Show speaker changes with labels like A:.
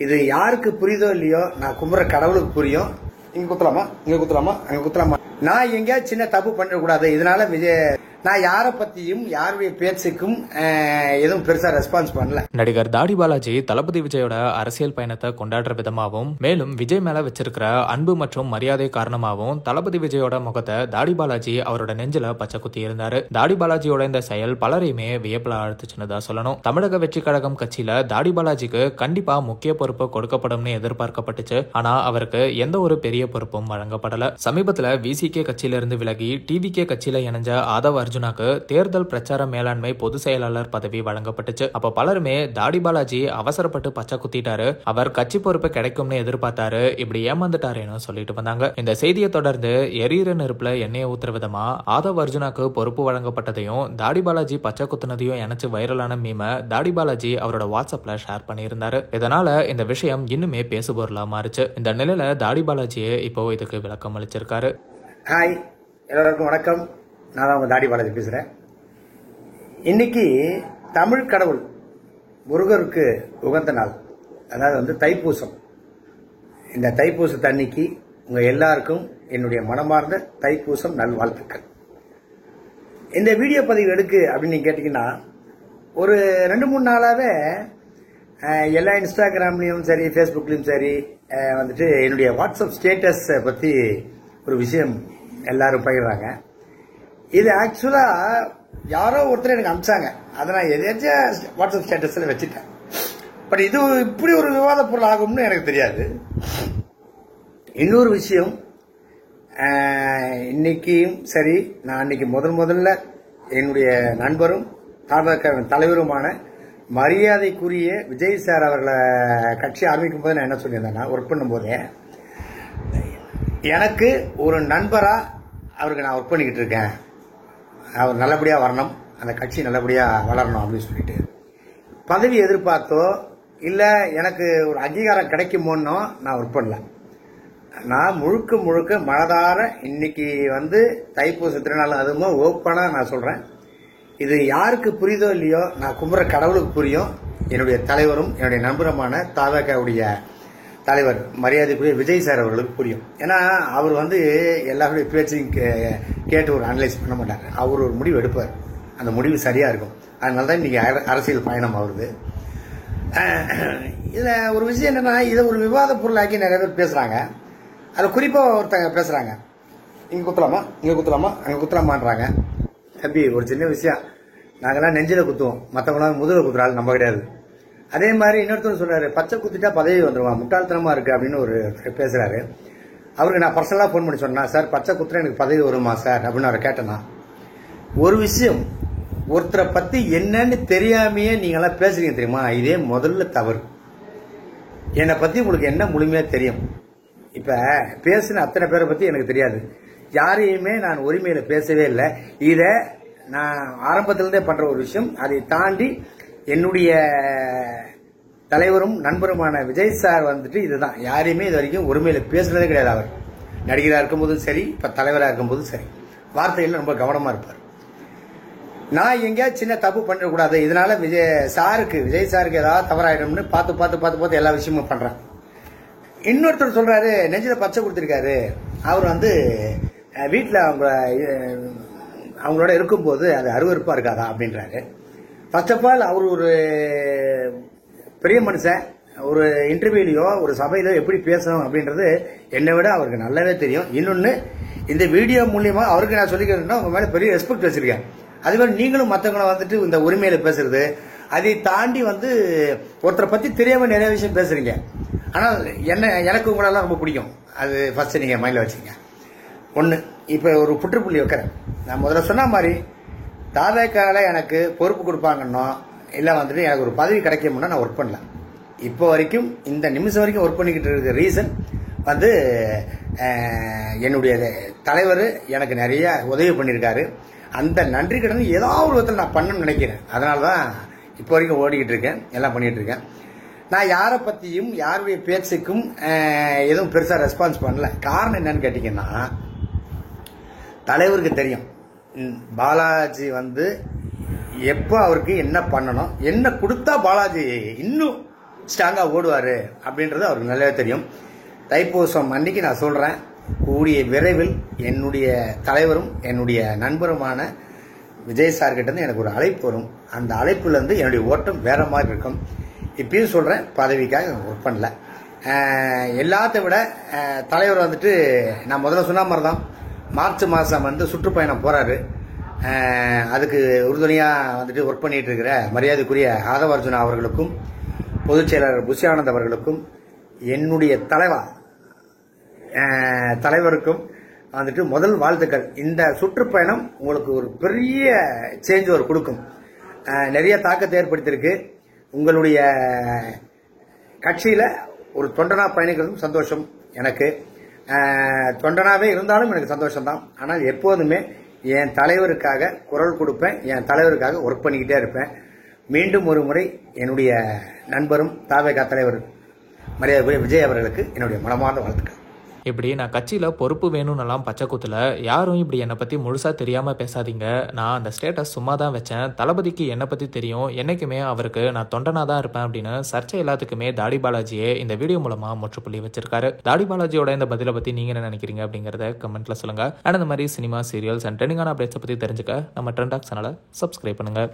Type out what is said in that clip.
A: இது யாருக்கு புரியுதோ இல்லையோ, நான் கும்புற கடவுளுக்கு புரியும். இங்க குத்தலாமா, இங்க குத்தலாமா, அங்க குத்தலாமா. நான் எங்கேயாவது சின்ன தப்பு பண்ணிடக்கூடாது. இதனால நான் யாரை பத்தியும் யாருடைய பேச்சுக்கும் எதுவும் பெருசா ரெஸ்பான்ஸ் பண்ணல.
B: நடிகர் தாடி பாலாஜி தளபதி விஜயோட அரசியல் பயணத்தை கொண்டாடுற விதமாகவும், மேலும் விஜய் மேல வச்சிருக்கிற அன்பு மற்றும் மரியாதை காரணமாகவும் தளபதி விஜயோட முகத்தை தாடி பாலாஜி அவரோட நெஞ்சில பச்சை குத்தி இருந்தாரு. தாடி பாலாஜியோட இந்த செயல் பலரையுமே வியப்புல ஆழ்த்துச்சுன்னு தான் சொல்லணும். தமிழக வெற்றி கழகம் கட்சியில தாடி பாலாஜிக்கு கண்டிப்பா முக்கிய பொறுப்பு கொடுக்கப்படும்னு எதிர்பார்க்கப்பட்டுச்சு. ஆனா அவருக்கு எந்த ஒரு பெரிய பொறுப்பும் வழங்கப்படல. சமீபத்துல விசிகே கட்சியில இருந்து விலகி டிவிகே கட்சியில இணைஞ்ச ஆதவ் அர்ஜுனாக்கு தேர்தல் பிரச்சார மேலாண்மை பொதுச் செயலாளர் பதவி வழங்கப்பட்டுச்சு. அப்ப பலருமே தாடி பாலாஜி அவசரப்பட்டு பச்சை குத்திட்டாரு, அவர் கட்சி பொறுப்பு கிடைக்கும்னு எதிர்பார்த்தாரு, இப்படி ஏமாந்துட்டாருன்னு சொல்லிட்டு வந்தாங்க. இந்த செய்தியை தொடர்ந்து எரியிற நெருப்புல எண்ணெயை ஊத்துற விதமா ஆதவ் அர்ஜுனாக்கு பொறுப்பு வழங்கப்பட்டதையும் தாடி பாலாஜி பச்சை குத்துனதையும் இணைச்சு வைரலான மீம தாடி பாலாஜி அவரோட வாட்ஸ்அப்ல ஷேர் பண்ணியிருந்தாரு. இதனால இந்த விஷயம் இன்னுமே பேசுபொருளா மாறுச்சு. இந்த நிலையில தாடி பாலாஜியே இப்போ இதுக்கு விளக்கம் அளிச்சிருக்காரு.
A: ஹாய், எல்லாருக்கும் வணக்கம். நான் தான் உங்க தாடி பாலாஜி பேசுறேன். இன்னைக்கு தமிழ் கடவுள் முருகருக்கு உகந்த நாள், அதாவது தைப்பூசம். இந்த தைப்பூசத்து அன்னைக்கு உங்க எல்லாருக்கும் என்னுடைய மனமார்ந்த தைப்பூசம் நல்வாழ்த்துக்கள். இந்த வீடியோ பதிவு எடுக்கு அப்படின்னு நீங்க கேட்டீங்கன்னா, ஒரு 2-3 நாளாவே எல்லா இன்ஸ்டாகிராம்லயும் சரி, ஃபேஸ்புக்லயும் சரி என்னுடைய வாட்ஸ்அப் ஸ்டேட்டஸ் பத்தி ஒரு விஷயம் எல்லாரும் பகிர்றாங்க. இது ஆக்சுவலா யாரோ ஒருத்தர் எனக்கு அனுப்பிச்சாங்க, அதை நான் எதாச்சும் வாட்ஸ்அப் ஸ்டேட்டஸ்ல வச்சுட்டேன். பட் இது இப்படி ஒரு விவாத பொருள் ஆகும்னு எனக்கு தெரியாது. இன்னொரு விஷயம், இன்னைக்கும் சரி, நான் அன்னைக்கு முதல்ல என்னுடைய நண்பரும் தலைவருமான மரியாதைக்குரிய விஜய் சார் அவர்களை கட்சி ஆரம்பிக்கும் போது நான் என்ன சொல்லியிருந்தேன்னா, ஒர்க் பண்ணும் போதே எனக்கு ஒரு நண்பரா அவருக்கு நான் ஒர்க் பண்ணிக்கிட்டு இருக்கேன், அவர் நல்லபடியா வரணும், அந்த கட்சி நல்லபடியா வளரணும் அப்படின்னு சொல்லிட்டு, பதவி எதிர்பார்த்தோ இல்ல எனக்கு ஒரு அங்கீகாரம் கிடைக்குமோன்னோ நான் ஒர்க் பண்ணல. நான் முழுக்க மனதார இன்னைக்கு தைப்பூச திருநாள், அதுவும் ஓப்பனா நான் சொல்றேன், இது யாருக்கு புரியுதோ இல்லையோ, நான் கும்புற கடவுளுக்கு புரியும். என்னுடைய தலைவரும் என்னுடைய நண்பருமான தாவேக்காவுடைய தலைவர் மரியாதைக்குரிய விஜய் சார் அவர்களுக்கு புரியும். ஏன்னா அவர் எல்லாருடைய பேச்சையும் கேட்டு ஒரு அனலைஸ் பண்ண மாட்டார், அவர் ஒரு முடிவு எடுப்பார், அந்த முடிவு சரியா இருக்கும். அதனாலதான் இன்னைக்கு அரசியல் பயணம் ஆகுது. இதுல ஒரு விஷயம் என்னன்னா, இதை ஒரு விவாத பொருளாக்கி நிறைய பேர் பேசுறாங்க. அது குறிப்பா ஒருத்தங்க பேசுறாங்க, இங்க குத்தலாமா, இங்க குத்தலாமா, அங்க குத்தலாமான்றாங்க. தம்பி, ஒரு சின்ன விஷயம், நாங்கெல்லாம் நெஞ்சில குத்துவோம், மற்றவங்களாம் முதுகில குத்துறாள் நம்ம கிடையாது. அதே மாதிரி இன்னொருத்தர் சொல்றாரு, பச்சை குத்திட்டா பதவி வந்துருவா, முட்டாள்தனமா இருக்கு அப்படின்னு ஒரு பேசுறாரு. அவருக்கு நான் பர்சனலா போன் பண்ணி சொன்னா, சார் பச்சை குத்துற எனக்கு பதவி வருமா சார் அப்படின்னு அவரை கேட்டேன்னா, ஒரு விஷயம், ஒருத்தரை பத்தி என்னன்னு தெரியாமையே நீங்களாம் பேசுறீங்க தெரியுமா, இதே முதல்ல தவறு. என்னை பத்தி உங்களுக்கு என்ன முழுமையா தெரியும்? இப்ப பேசின அத்தனை பேரை பத்தி எனக்கு தெரியாது, யாரையுமே நான் உரிமையில பேசவே இல்லை. இத நான் ஆரம்பத்திலிருந்தே பண்ற ஒரு விஷயம். அதை தாண்டி என்னுடைய தலைவரும் நண்பருமான விஜய் சார் இதுதான், யாரையுமே இது வரைக்கும் உரிமையில பேசுறதே கிடையாது. அவர் நடிகராக இருக்கும்போதும் சரி, இப்ப தலைவராக இருக்கும்போதும் சரி, வார்த்தைகள் ரொம்ப கவனமா இருப்பார். நான் எங்கேயாவது சின்ன தப்பு பண்ணிடக்கூடாது, இதனால விஜய் சாருக்கு ஏதாவது தவறாயிடும்னு பார்த்து எல்லா விஷயமும் பண்றேன். இன்னொருத்தர் சொல்றாரு, நெஞ்சில பச்சை கொடுத்திருக்காரு, அவர் வீட்டுல அவங்களோட இருக்கும்போது அது அருவருப்பா இருக்காதா அப்படின்றாரு. ஃபர்ஸ்ட் ஆஃப் ஆல், அவர் ஒரு பெரிய மனுஷன், ஒரு இன்டர்வியூலயோ ஒரு சபையிலோ எப்படி பேசணும் அப்படின்றது என்னை விட அவருக்கு நல்லாவே தெரியும். இன்னொன்னு, இந்த வீடியோ மூலியமா அவருக்கு நான் சொல்லிக்கிறேன்னா, உங்க மேல பெரிய ரெஸ்பெக்ட் வச்சிருக்கேன். அதுமாதிரி நீங்களும் மற்றவங்களை இந்த உரிமையில பேசுறது, அதை தாண்டி ஒருத்தரை பத்தி தெரியாம நிறைய விஷயம் பேசுறீங்க. ஆனால் எனக்கு உங்களெல்லாம் ரொம்ப பிடிக்கும், அது ஃபர்ஸ்ட் நீங்க மைண்ட்ல வச்சுங்க. ஒண்ணு, இப்ப ஒரு புற்றுப்புள்ளி வைக்கிறேன். நான் முதல்ல சொன்ன மாதிரி, தாவேக்கால எனக்கு பொறுப்பு கொடுப்பாங்கன்னா, இல்ல எனக்கு ஒரு பதவி கிடைக்கும்னா நான் ஒர்க் பண்ணல. இப்போ வரைக்கும், இந்த நிமிஷம் வரைக்கும் ஒர்க் பண்ணிக்கிட்டு இருக்க ரீசன் என்னுடைய தலைவர் எனக்கு நிறைய உதவி பண்ணியிருக்காரு. அந்த நன்றி கடன் ஏதாவது ஒரு விதத்தில் நான் பண்ணணும்னு நினைக்கிறேன். அதனாலதான் இப்போ வரைக்கும் ஓடிக்கிட்டு இருக்கேன், எல்லாம் பண்ணிட்டு இருக்கேன். நான் யாரை பத்தியும் யாருடைய பேச்சுக்கும் எதுவும் பெருசா ரெஸ்பான்ஸ் பண்ணல. காரணம் என்னன்னு கேட்டீங்கன்னா, தலைவருக்கு தெரியும் பாலாஜி எப்ப அவருக்கு என்ன பண்ணணும், என்ன கொடுத்தா பாலாஜி இன்னும் ஸ்ட்ராங்காக ஓடுவார் அப்படின்றது அவருக்கு நல்லாவே தெரியும். தைப்பூசம் அன்னைக்கு நான் சொல்கிறேன், கூடிய விரைவில் என்னுடைய தலைவரும் என்னுடைய நண்பருமான விஜய் சார்கிட்டேருந்து எனக்கு ஒரு அழைப்பு வரும். அந்த அழைப்புலேருந்து என்னுடைய ஓட்டம் வேறு மாதிரி இருக்கும். இப்பயும் சொல்கிறேன், பதவிக்காக ஒர்க் பண்ணல. எல்லாத்த விட தலைவர் வந்துட்டு நான் முதல்ல சொன்ன மாதிரி தான் மார்ச் மாதம் வந்து சுற்றுப்பயணம் போகிறாரு. அதுக்கு உறுதுணையாக வந்துட்டு ஒர்க் பண்ணிட்டு இருக்கிற மரியாதைக்குரிய ஆதவர்ஜுனா அவர்களுக்கும் பொதுச் செயலாளர் புஷி ஆனந்த் அவர்களுக்கும் என்னுடைய தலைவருக்கும் வந்துட்டு முதல் வாழ்த்துக்கள். இந்த சுற்றுப்பயணம் உங்களுக்கு ஒரு பெரிய சேஞ்ச் ஒரு கொடுக்கும். நிறைய தாக்கத்தை ஏற்படுத்தியிருக்கு. உங்களுடைய கட்சியில் ஒரு தொண்டனா பயணிக்கிறதும் சந்தோஷம் எனக்கு. தொண்டனாவே இருந்தாலும் எனக்கு சந்தோஷம்தான். ஆனால் எப்போதுமே என் தலைவருக்காக குரல் கொடுப்பேன், என் தலைவருக்காக ஒர்க் பண்ணிக்கிட்டே இருப்பேன். மீண்டும் ஒரு முறை என்னுடைய நண்பரும் தாவேகா தலைவர் மரியாதை விஜய் அவர்களுக்கு என்னுடைய மனமார்ந்த வாழ்த்துக்கள்.
B: இப்படி நான் கட்சியில் பொறுப்பு வேணும்னுலாம் பச்சை குத்துல யாரும் இப்படி என்னை பற்றி முழுசாக தெரியாமல் பேசாதீங்க. நான் அந்த ஸ்டேட்டஸ் சும்மா தான் வச்சேன். தளபதிக்கு என்னை பற்றி தெரியும், என்றைக்குமே அவருக்கு நான் தொண்டனாக தான் இருப்பேன் அப்படின்னு சர்ச்சை எல்லாத்துக்குமே தாடி பாலாஜியே இந்த வீடியோ மூலமாக முற்றுப்புள்ளி வச்சிருக்காரு. தாடி பாலாஜியோட இந்த பதிலை பற்றி நீங்கள் என்ன நினைக்கிறீங்க அப்படிங்கிறத கமெண்ட்ல சொல்லுங்கள். அண்ட் இந்த மாதிரி சினிமா, சீரியல்ஸ் அண்ட் ட்ரெண்டிங்கான அப்டேட்ஸை பற்றி தெரிஞ்சுக்க நம்ம ட்ரெண்டாக் சேனலை சப்ஸ்கிரைப் பண்ணுங்கள்.